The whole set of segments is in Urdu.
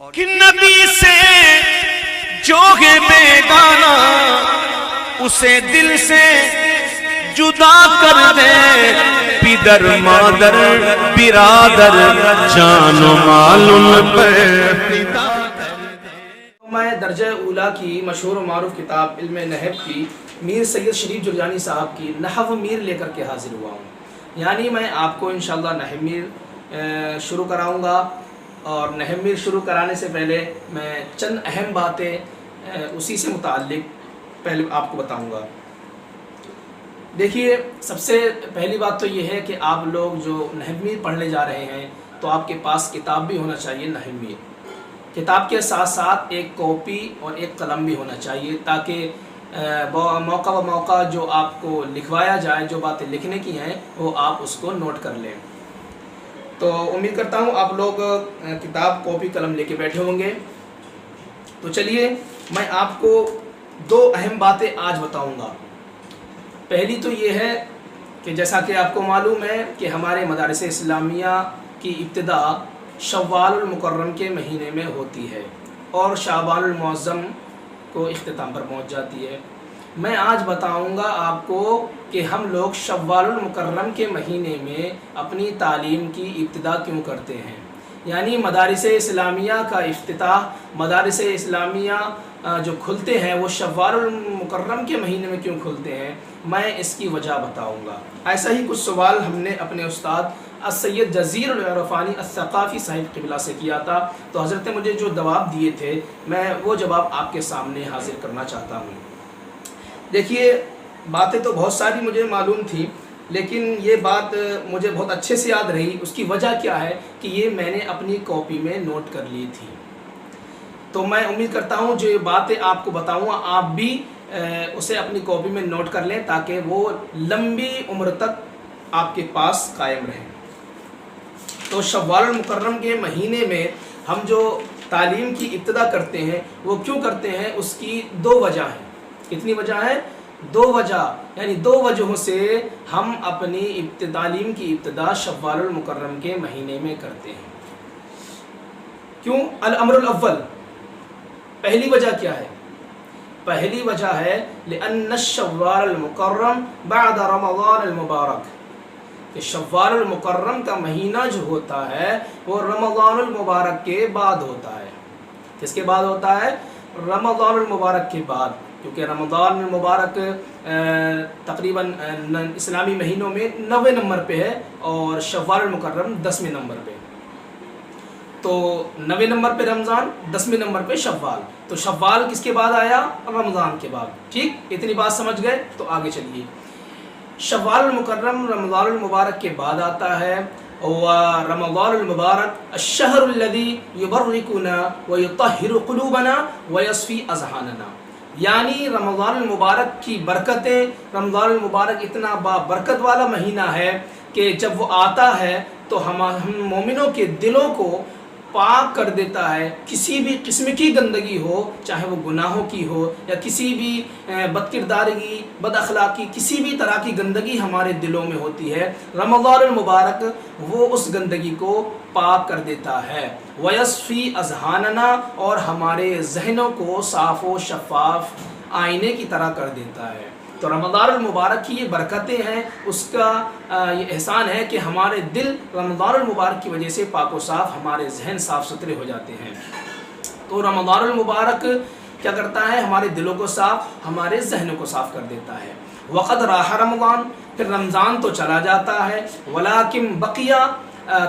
کہ نبی سے جو ہے بیگانہ اسے دل سے جدا کر دے، پدر مادر برادر جان و مال ان پر فدا کر دے۔ میں درجہ اولیٰ کی مشہور و معروف کتاب علم نحو کی میر سید شریف جرجانی صاحب کی نحو میر لے کر کے حاضر ہوا ہوں۔ یعنی میں آپ کو انشاءاللہ نحو میر شروع کراؤں گا، اور نحو میر شروع کرانے سے پہلے میں چند اہم باتیں اسی سے متعلق پہلے آپ کو بتاؤں گا۔ دیکھیے، سب سے پہلی بات تو یہ ہے کہ آپ لوگ جو نحو میر پڑھنے جا رہے ہیں تو آپ کے پاس کتاب بھی ہونا چاہیے نحو میر۔ کتاب کے ساتھ ساتھ ایک کاپی اور ایک قلم بھی ہونا چاہیے، تاکہ موقع و موقع جو آپ کو لکھوایا جائے، جو باتیں لکھنے کی ہیں وہ آپ اس کو نوٹ کر لیں۔ تو امید کرتا ہوں آپ لوگ کتاب کاپی قلم لے کے بیٹھے ہوں گے۔ تو چلیے میں آپ کو دو اہم باتیں آج بتاؤں گا۔ پہلی تو یہ ہے کہ جیسا کہ آپ کو معلوم ہے کہ ہمارے مدارس اسلامیہ کی ابتدا شوال المکرم کے مہینے میں ہوتی ہے اور شعبان المعظم کو اختتام پر پہنچ جاتی ہے۔ میں آج بتاؤں گا آپ کو کہ ہم لوگ شوال المکرم کے مہینے میں اپنی تعلیم کی ابتدا کیوں کرتے ہیں، یعنی مدارس اسلامیہ کا افتتاح، مدارس اسلامیہ جو کھلتے ہیں وہ شوال المکرم کے مہینے میں کیوں کھلتے ہیں، میں اس کی وجہ بتاؤں گا۔ ایسا ہی کچھ سوال ہم نے اپنے استاد السید جزیر العرفانی الثقافی صاحب قبلہ سے کیا تھا، تو حضرت نے مجھے جو جواب دیے تھے میں وہ جواب آپ کے سامنے حاضر کرنا چاہتا ہوں۔ دیکھیے، باتیں تو بہت ساری مجھے معلوم تھی، لیکن یہ بات مجھے بہت اچھے سے یاد رہی۔ اس کی وجہ کیا ہے کہ یہ میں نے اپنی کاپی میں نوٹ کر لی تھی۔ تو میں امید کرتا ہوں جو یہ باتیں آپ کو بتاؤں گا آپ بھی اسے اپنی کاپی میں نوٹ کر لیں، تاکہ وہ لمبی عمر تک آپ کے پاس قائم رہیں۔ تو شوال المکرم کے مہینے میں ہم جو تعلیم کی ابتدا کرتے ہیں وہ کیوں کرتے ہیں، اس کی دو وجہ ہیں۔ کتنی وجہ ہے؟ دو وجہ، یعنی دو وجہوں سے ہم اپنی تعلیم کی ابتدا شوال المکرم کے مہینے میں کرتے ہیں۔ کیوں؟ الامر الاول، پہلی وجہ کیا ہے؟ پہلی وجہ ہے لأن الشوال المکرم بعد رمضان المبارک، کہ شوال المکرم کا مہینہ جو ہوتا ہے وہ رمضان المبارک کے بعد ہوتا ہے۔ کس کے بعد ہوتا ہے؟ رمضان المبارک کے بعد، کیونکہ رمضان المبارک تقریباً اسلامی مہینوں میں 90 نمبر پہ ہے اور شوال المکرم 10ویں نمبر پہ۔ تو 90 نمبر پہ رمضان، 10ویں نمبر پہ شوال۔ تو شوال کس کے بعد آیا؟ رمضان کے بعد۔ ٹھیک، اتنی بات سمجھ گئے؟ تو آگے چلیے۔ شوال المکرم رمضان المبارک کے بعد آتا ہے، ورمضان المبارک الشہر الذی یبرکنا ویطہر قلوبنا ویصفی اذہاننا، یعنی رمضان المبارک کی برکتیں، رمضان المبارک اتنا برکت والا مہینہ ہے کہ جب وہ آتا ہے تو ہم مومنوں کے دلوں کو پاک کر دیتا ہے۔ کسی بھی قسم کی گندگی ہو، چاہے وہ گناہوں کی ہو یا کسی بھی بد کرداری، بد اخلاقی، کسی بھی طرح کی گندگی ہمارے دلوں میں ہوتی ہے، رمضان المبارک وہ اس گندگی کو پاک کر دیتا ہے۔ وَيَصْفِي أَذْهَانَنَا، اور ہمارے ذہنوں کو صاف و شفاف آئینے کی طرح کر دیتا ہے۔ تو رمضان المبارک کی یہ برکتیں ہیں، اس کا یہ احسان ہے کہ ہمارے دل رمضان المبارک کی وجہ سے پاک و صاف، ہمارے ذہن صاف ستھرے ہو جاتے ہیں۔ تو رمضان المبارک کیا کرتا ہے؟ ہمارے دلوں کو صاف، ہمارے ذہنوں کو صاف کر دیتا ہے۔ وقد راح رمضان، پھر رمضان تو چلا جاتا ہے، ولیکن بقیہ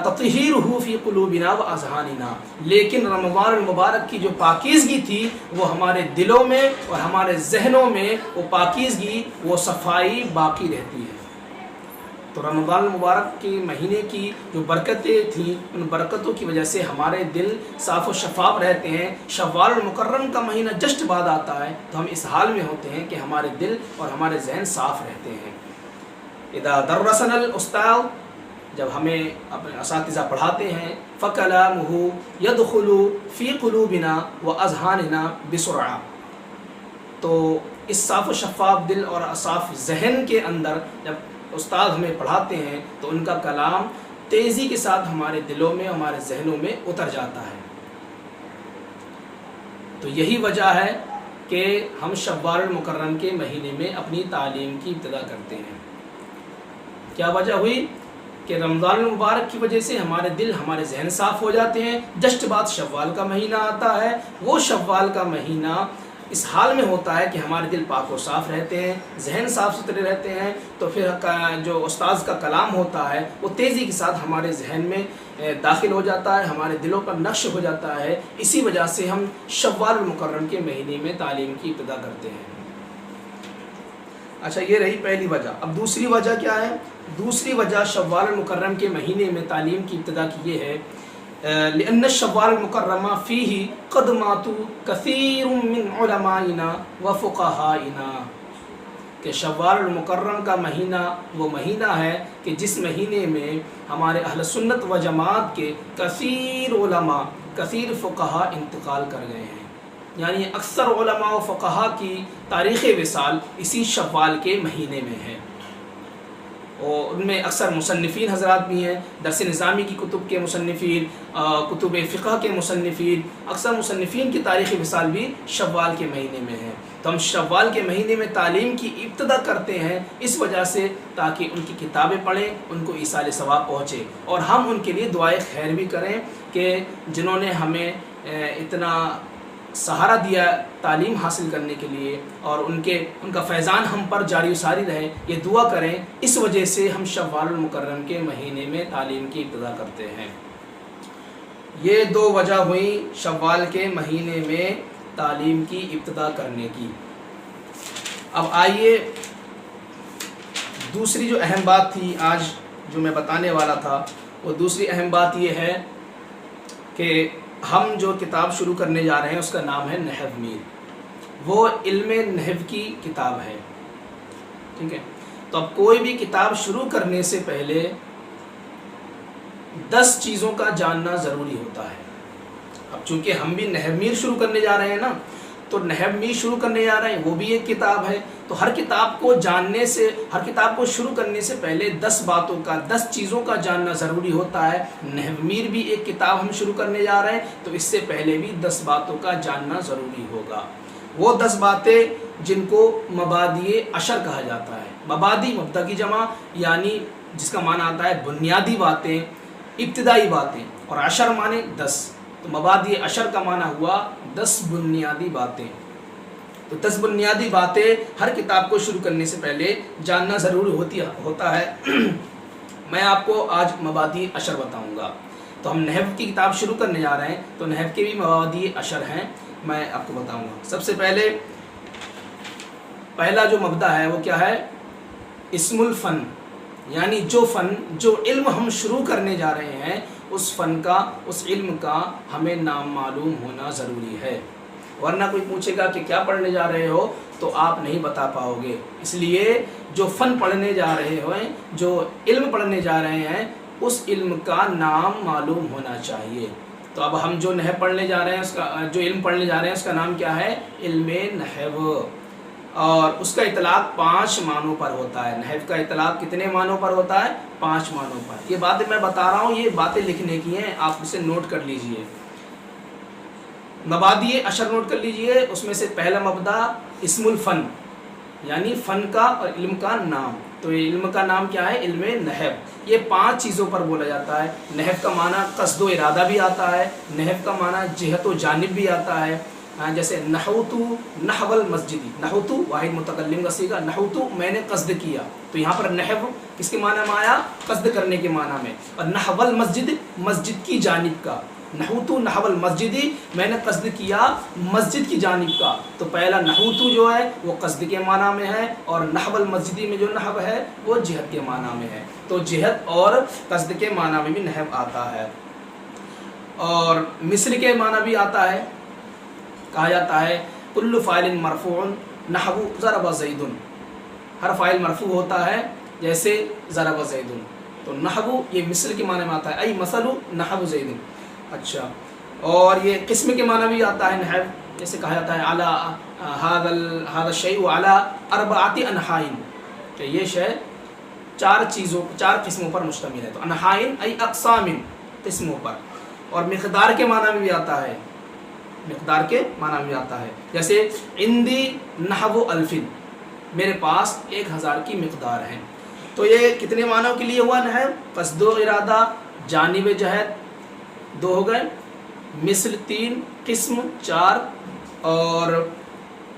تطہیرہ فی قلوبنا و اذہاننا، لیکن رمضان المبارک کی جو پاکیزگی تھی وہ ہمارے دلوں میں اور ہمارے ذہنوں میں وہ پاکیزگی، وہ صفائی باقی رہتی ہے۔ تو رمضان المبارک کے مہینے کی جو برکتیں تھیں، ان برکتوں کی وجہ سے ہمارے دل صاف و شفاف رہتے ہیں۔ شوال المکرم کا مہینہ جسٹ بعد آتا ہے تو ہم اس حال میں ہوتے ہیں کہ ہمارے دل اور ہمارے ذہن صاف رہتے ہیں۔ اذا درسنا الاستاذ، جب ہمیں اپنے اساتذہ پڑھاتے ہیں، فَكَلَامُهُ يَدْخُلُ فِي قُلُوبِنَا وَأَذْهَانِنَا بِسُرْعَةٍ، تو اس صاف و شفاف دل اور صاف ذہن کے اندر جب استاد ہمیں پڑھاتے ہیں تو ان کا کلام تیزی کے ساتھ ہمارے دلوں میں، ہمارے ذہنوں میں اتر جاتا ہے۔ تو یہی وجہ ہے کہ ہم شوال المکرم کے مہینے میں اپنی تعلیم کی ابتدا کرتے ہیں۔ کیا وجہ ہوئی کہ رمضان المبارک کی وجہ سے ہمارے دل ہمارے ذہن صاف ہو جاتے ہیں۔ جسٹ بعد شوال کا مہینہ آتا ہے، وہ شوال کا مہینہ اس حال میں ہوتا ہے کہ ہمارے دل پاک و صاف رہتے ہیں، ذہن صاف ستھرے رہتے ہیں، تو پھر جو استاذ کا کلام ہوتا ہے وہ تیزی کے ساتھ ہمارے ذہن میں داخل ہو جاتا ہے، ہمارے دلوں پر نقش ہو جاتا ہے۔ اسی وجہ سے ہم شوال المکرم کے مہینے میں تعلیم کی ابتدا کرتے ہیں۔ اچھا، یہ رہی پہلی وجہ۔ اب دوسری وجہ کیا ہے؟ دوسری وجہ شوال المکرم کے مہینے میں تعلیم کی ابتدا کی یہ ہے لأن الشوال المکرم فیہ قد ماتوا کثیر من علمائنا وفقہائنا، کہ شوال المکرم کا مہینہ وہ مہینہ ہے کہ جس مہینے میں ہمارے اہل سنت و جماعت کے کثیر علماء، کثیر فقہا انتقال کر گئے ہیں۔ یعنی اکثر علماء و فقہا کی تاریخ وصال اسی شوال کے مہینے میں ہے، اور ان میں اکثر مصنفین حضرات بھی ہیں، درس نظامی کی کتب کے مصنفین، کتب فقہ کے مصنفین، اکثر مصنفین کی تاریخ وصال بھی شوال کے مہینے میں ہے۔ تو ہم شوال کے مہینے میں تعلیم کی ابتدا کرتے ہیں اس وجہ سے تاکہ ان کی کتابیں پڑھیں، ان کو ایصال ثواب پہنچے، اور ہم ان کے لیے دعائے خیر بھی کریں کہ جنہوں نے ہمیں اتنا سہارا دیا تعلیم حاصل کرنے کے لیے، اور ان کا فیضان ہم پر جاری و ساری رہے، یہ دعا کریں۔ اس وجہ سے ہم شوال المکرم کے مہینے میں تعلیم کی ابتدا کرتے ہیں۔ یہ دو وجہ ہوئی شوال کے مہینے میں تعلیم کی ابتدا کرنے کی۔ اب آئیے دوسری جو اہم بات تھی آج جو میں بتانے والا تھا، وہ دوسری اہم بات یہ ہے کہ ہم جو کتاب شروع کرنے جا رہے ہیں اس کا نام ہے نحو میر، وہ علم نحو کی کتاب ہے، ٹھیک ہے۔ تو اب کوئی بھی کتاب شروع کرنے سے پہلے 10 چیزوں کا جاننا ضروری ہوتا ہے۔ اب چونکہ ہم بھی نحو میر شروع کرنے جا رہے ہیں نا، تو نحو میر شروع کرنے جا رہے ہیں، وہ بھی ایک کتاب ہے، تو ہر کتاب کو جاننے سے، ہر کتاب کو شروع کرنے سے پہلے 10 باتوں کا، 10 چیزوں کا جاننا ضروری ہوتا ہے۔ نحو میر بھی ایک کتاب ہم شروع کرنے جا رہے ہیں، تو اس سے پہلے بھی 10 باتوں کا جاننا ضروری ہوگا۔ وہ 10 باتیں جن کو مبادئ عشر کہا جاتا ہے۔ مبادئ مبدا کی جمع، یعنی جس کا معنی آتا ہے بنیادی باتیں، ابتدائی باتیں، اور عشر معنی 10، تو مبادئ عشر کا معنی ہوا 10 بنیادی باتیں۔ تو 10 بنیادی باتیں ہر کتاب کو شروع کرنے سے پہلے جاننا ضروری ہوتا ہے۔ میں آپ کو آج مبادئ عشر بتاؤں گا۔ تو ہم نحو کی کتاب شروع کرنے جا رہے ہیں، تو نحو کے بھی مبادئ عشر ہیں، میں آپ کو بتاؤں گا۔ سب سے پہلا جو مبدا ہے وہ کیا ہے؟ اسم الفن، یعنی جو فن، جو علم ہم شروع کرنے جا رہے ہیں، اس فن کا، اس علم کا ہمیں نام معلوم ہونا ضروری ہے، ورنہ کوئی پوچھے گا کہ کیا پڑھنے جا رہے ہو تو آپ نہیں بتا پاؤ گے۔ اس لیے جو فن پڑھنے جا رہے ہیں، جو علم پڑھنے جا رہے ہیں، اس علم کا نام معلوم ہونا چاہیے۔ تو اب ہم جو نحو پڑھنے جا رہے ہیں، اس کا جو علم پڑھنے جا رہے ہیں، اس کا نام کیا ہے؟ علم نحو، اور اس کا اطلاق 5 معنوں پر ہوتا ہے۔ نحو کا اطلاق کتنے معنوں پر ہوتا ہے؟ 5 معنوں پر۔ یہ باتیں میں بتا رہا ہوں، یہ باتیں لکھنے کی ہیں، آپ اسے نوٹ کر لیجئے۔ مبادئ عشر نوٹ کر لیجئے، اس میں سے پہلا مبدا اسم الفن، یعنی فن کا اور علم کا نام۔ تو یہ علم کا نام کیا ہے؟ علم نحو۔ یہ 5 چیزوں پر بولا جاتا ہے۔ نحو کا معنی قصد و ارادہ بھی آتا ہے، نحو کا معنی جہت و جانب بھی آتا ہے، جیسے نحوتو نحو المسجد، نحوتو واحد متکلم کا صیغہ، نحوتو میں نے قصد کیا، تو یہاں پر نحو کس کے معنی میں آیا؟ قصد کرنے کے معنی میں۔ اور نحو المسجد، مسجد کی جانب کا، نحوتو نحو المسجد، میں نے قصد کیا مسجد کی جانب کا۔ تو پہلا نحوتو جو ہے وہ قصد کے معنی میں ہے، اور نحو المسجد میں جو نحو ہے وہ جہت کے معنی میں ہے۔ تو جہت اور قصد کے معنی میں بھی نحو آتا ہے، اور مثل کے معنی بھی آتا ہے۔ کہا جاتا ہے کل فاعل مرفوع نحو ضرب زید، ہر فاعل مرفوع ہوتا ہے جیسے ضرب زید۔ تو نحو یہ مثل کے معنی میں آتا ہے، ای مثل نحو زید۔ اچھا، اور یہ قسم کے معنی بھی آتا ہے نحو، جیسے کہا جاتا ہے علی ھذا الشیء علی 4 انحاء، کہ یہ شے 4 قسموں پر مشتمل ہے۔ تو انحاء ای اقسام، قسموں پر۔ اور مقدار کے معنی میں بھی آتا ہے، مقدار کے معنی میں آتا ہے. جیسے عندی نحو الفن، میرے پاس 1000 کی مقدار ہے. تو یہ کتنے معنوں کے لیے ہوا نحو؟ قصد و ارادہ، جانب جہت 2 ہو گئے، مثل 3، قسم 4، اور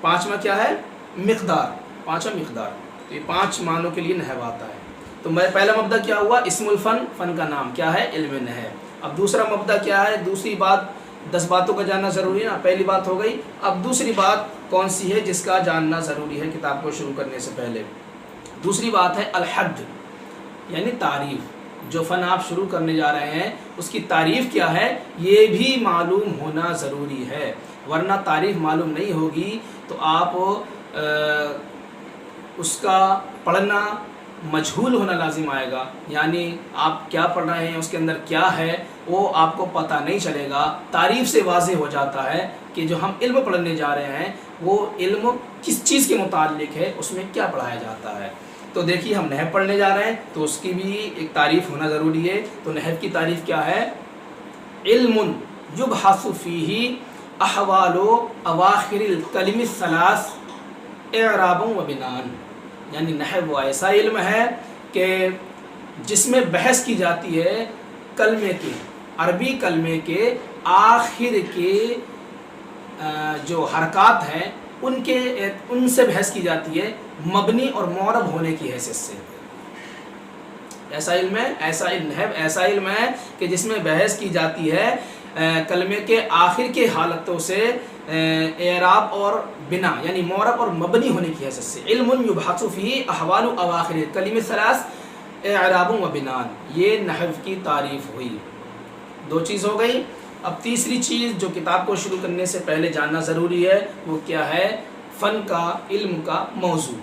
5واں کیا ہے؟ مقدار، 5واں مقدار. تو یہ 5 معنوں کے لیے نحو آتا ہے. تو میں پہلا مبدا کیا ہوا؟ اسم الفن، فن کا نام کیا ہے؟ علم نحو. اب دوسرا مبدا کیا ہے؟ دوسری بات، 10 باتوں کا جاننا ضروری ہے نا. پہلی بات ہو گئی. اب دوسری بات کون سی ہے جس کا جاننا ضروری ہے کتاب کو شروع کرنے سے پہلے؟ دوسری بات ہے الحد، یعنی تعریف. جو فن آپ شروع کرنے جا رہے ہیں اس کی تعریف کیا ہے یہ بھی معلوم ہونا ضروری ہے، ورنہ تعریف معلوم نہیں ہوگی تو آپ اس کا پڑھنا مجہول ہونا لازم آئے گا. یعنی آپ کیا پڑھ رہے ہیں، اس کے اندر کیا ہے وہ آپ کو پتہ نہیں چلے گا. تعریف سے واضح ہو جاتا ہے کہ جو ہم علم پڑھنے جا رہے ہیں وہ علم کس چیز کے متعلق ہے، اس میں کیا پڑھایا جاتا ہے. تو دیکھیے ہم نحو پڑھنے جا رہے ہیں تو اس کی بھی ایک تعریف ہونا ضروری ہے. تو نحو کی تعریف کیا ہے؟ علم یبحث فیہ احوال اواخر الکلم الثلاث اعراب و بناء. یعنی نحو ایسا علم ہے کہ جس میں بحث کی جاتی ہے کلمے کے، عربی کلمے کے آخر کے جو حرکات ہیں ان سے بحث کی جاتی ہے مبنی اور معرب ہونے کی حیثیت سے. ایسا علم ہے، ایسا علم ہے کہ جس میں بحث کی جاتی ہے کلمے کے آخر کے حالتوں سے اعراب اور بنا، یعنی معرب اور مبنی ہونے کی حیثیت سے. علم یبحث فیہ احوال اواخر الکلم الثلاث اعراب و بناء. یہ نحو کی تعریف ہوئی. 2 چیز ہو گئی. اب تیسری چیز جو کتاب کو شروع کرنے سے پہلے جاننا ضروری ہے وہ کیا ہے؟ فن کا، علم کا موضوع.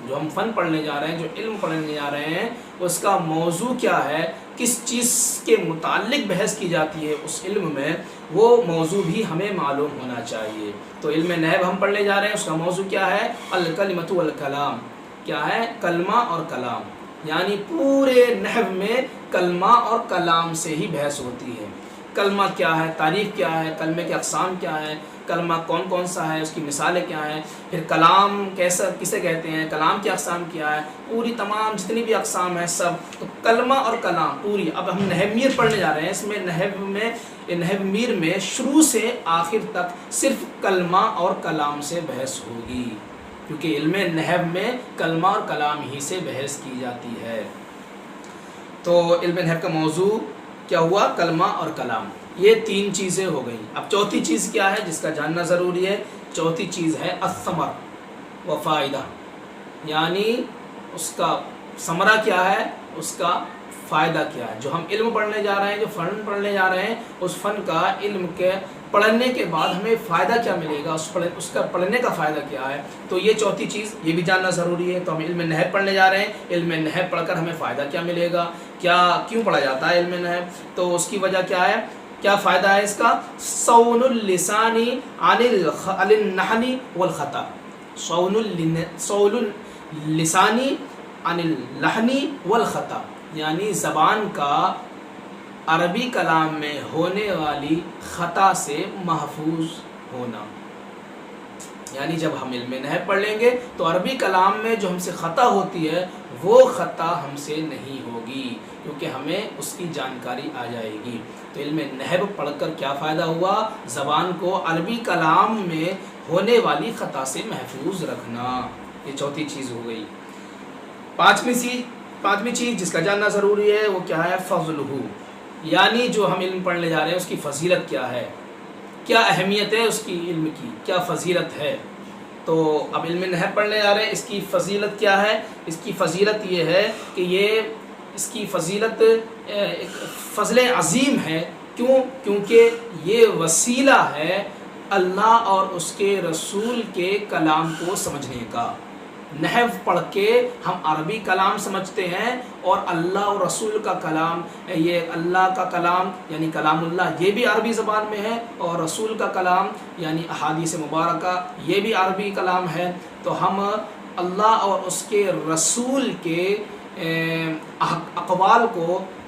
جو ہم فن پڑھنے جا رہے ہیں، جو علم پڑھنے جا رہے ہیں، اس کا موضوع کیا ہے، کس چیز کے متعلق بحث کی جاتی ہے اس علم میں، وہ موضوع بھی ہمیں معلوم ہونا چاہیے. تو علم نحو ہم پڑھنے جا رہے ہیں، اس کا موضوع کیا ہے؟ الکلمۃ والکلام. کیا ہے؟ کلمہ اور کلام. یعنی پورے نحو میں کلمہ اور کلام سے ہی بحث ہوتی ہے. کلمہ کیا ہے، تعریف کیا ہے، کلمے کے اقسام کیا ہے، کلمہ کون کون سا ہے، اس کی مثالیں کیا ہیں، پھر کلام کسے کہتے ہیں، کلام کی اقسام کیا ہے، پوری تمام جتنی بھی اقسام ہیں سب. تو کلمہ اور کلام پوری. اب ہم نحو میر پڑھنے جا رہے ہیں، اس میں نحو میر میں شروع سے آخر تک صرف کلمہ اور کلام سے بحث ہوگی، کیونکہ علم نحو میں کلمہ اور کلام ہی سے بحث کی جاتی ہے. تو علم نحو کا موضوع کیا ہوا؟ کلمہ اور کلام. یہ 3 چیزیں ہو گئیں. اب چوتھی چیز کیا ہے جس کا جاننا ضروری ہے؟ چوتھی چیز ہے الثمر و فائدہ. یعنی اس کا ثمرہ کیا ہے، اس کا فائدہ کیا ہے. جو ہم علم پڑھنے جا رہے ہیں، جو فن پڑھنے جا رہے ہیں، اس فن کا، علم کے پڑھنے کے بعد ہمیں فائدہ کیا ملے گا، اس کا پڑھنے کا فائدہ کیا ہے. تو یہ چوتھی چیز یہ بھی جاننا ضروری ہے. تو ہم علم نحو پڑھنے جا رہے ہیں، علم نحو پڑھ کر ہمیں فائدہ کیا ملے گا، کیوں پڑھا جاتا ہے علم نحو. تو اس کی وجہ کیا ہے، کیا فائدہ ہے اس کا؟ صون اللسان عن اللحن والخطا. صون اللسان عن اللحن والخطا، یعنی زبان کا عربی کلام میں ہونے والی خطا سے محفوظ ہونا. یعنی جب ہم علم نحو پڑھ لیں گے تو عربی کلام میں جو ہم سے خطا ہوتی ہے وہ خطا ہم سے نہیں ہوگی، کیونکہ ہمیں اس کی جانکاری آ جائے گی. تو علم نحو پڑھ کر کیا فائدہ ہوا؟ زبان کو عربی کلام میں ہونے والی خطا سے محفوظ رکھنا. یہ چوتھی چیز ہو گئی. پانچویں چیز جس کا جاننا ضروری ہے وہ کیا ہے؟ فضلہ. یعنی جو ہم علم پڑھنے جا رہے ہیں اس کی فضیلت کیا ہے، کیا اہمیت ہے اس کی، علم کی کیا فضیلت ہے. تو اب علم نحو پڑھنے جا رہے ہیں، اس کی فضیلت کیا ہے؟ اس کی فضیلت یہ ہے کہ اس کی فضیلت ایک فضل عظیم ہے. کیونکہ یہ وسیلہ ہے اللہ اور اس کے رسول کے کلام کو سمجھنے کا. نحو پڑھ کے ہم عربی کلام سمجھتے ہیں، اور اللہ اور رسول کا کلام، یہ اللہ کا کلام یعنی کلام اللہ یہ بھی عربی زبان میں ہے، اور رسول کا کلام یعنی احادیث مبارکہ یہ بھی عربی کلام ہے. تو ہم اللہ اور اس کے رسول کے اقوال کو